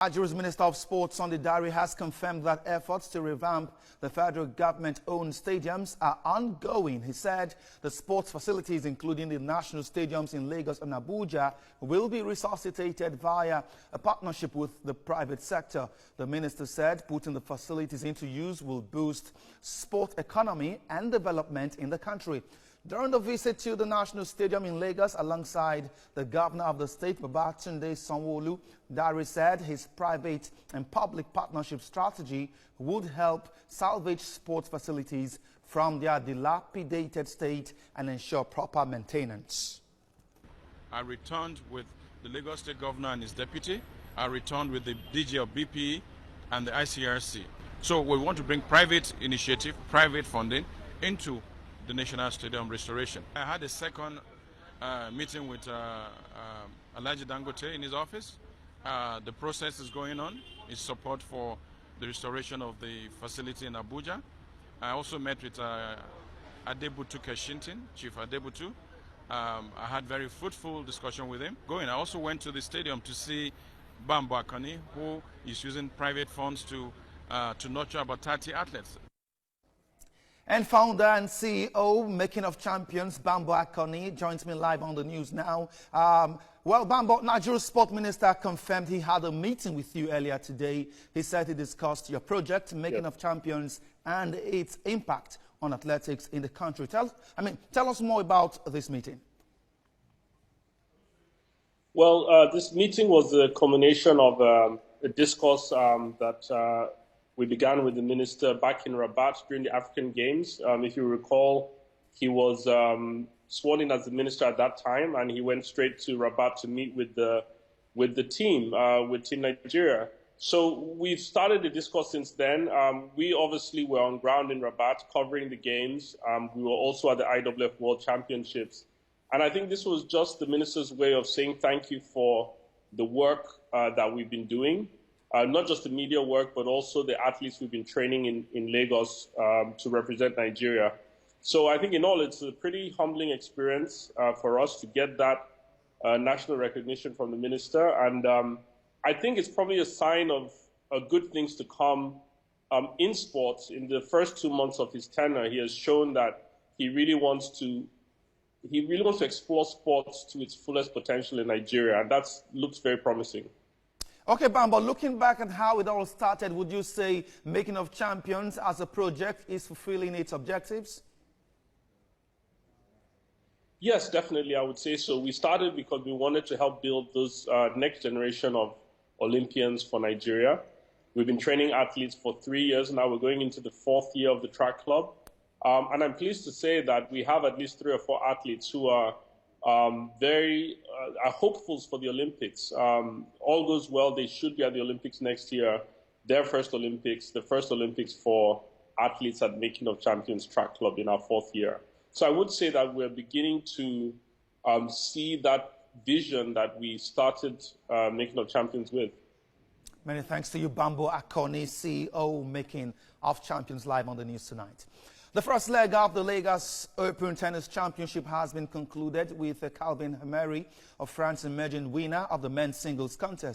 Nigeria's Minister of Sports Sunday Dare has confirmed that efforts to revamp the federal government-owned stadiums are ongoing. He said the sports facilities, including the national stadiums in Lagos and Abuja, will be resuscitated via a partnership with the private sector. The minister said putting the facilities into use will boost sport economy and development in the country. During the visit to the National Stadium in Lagos alongside the governor of the state, Babatunde Sanwo-Olu, Dare said his private and public partnership strategy would help salvage sports facilities from their dilapidated state and ensure proper maintenance. I returned with the Lagos State Governor and his deputy. I returned with the DG of BPE and the ICRC. So we want to bring private initiative, private funding into the National Stadium restoration. I had a second meeting with Alhaji Dangote in his office. The process is going on. His support for the restoration of the facility in Abuja. I also met with Adebutu Keshintin, Chief Adebutu. I had very fruitful discussion with him. I also went to the stadium to see Bambo Akani, who is using private funds to nurture about 30 athletes. And founder and CEO, Making of Champions, Bambo Akani, joins me live on the news now. Well, Bambo, Nigeria's sport minister confirmed he had a meeting with you earlier today. He said he discussed your project, Making of Champions, and its impact on athletics in the country. Tell us more about this meeting. Well, this meeting was a culmination of a discourse that we began with the minister back in Rabat during the African Games. If you recall, he was sworn in as the minister at that time, and he went straight to Rabat to meet with the team, with Team Nigeria. So we've started the discourse since then. We obviously were on ground in Rabat covering the games. We were also at the IWF World Championships. And I think this was just the minister's way of saying thank you for the work that we've been doing. Not just the media work, but also the athletes we've been training in Lagos to represent Nigeria. So I think in all, it's a pretty humbling experience for us to get that national recognition from the minister. And I think it's probably a sign of good things to come in sports. In the first 2 months of his tenure, he has shown that he really wants to explore sports to its fullest potential in Nigeria, and that looks very promising. Okay, Bambo, looking back at how it all started, would you say Making of Champions as a project is fulfilling its objectives? Yes, definitely, I would say so. We started because we wanted to help build this next generation of Olympians for Nigeria. We've been training athletes for 3 years now. We're going into the 4th year of the track club. And I'm pleased to say that we have at least 3 or 4 athletes who are are hopefuls for the Olympics. All goes well, they should be at the Olympics next year. Their first Olympics, the first Olympics for athletes at Making of Champions Track Club in our 4th year. So I would say that we're beginning to see that vision that we started Making of Champions with. Many thanks to you, Bambo Akani, CEO, Making of Champions, live on the news tonight. The first leg of the Lagos Open Tennis Championship has been concluded with Calvin Hameri of France emerging winner of the men's singles contest.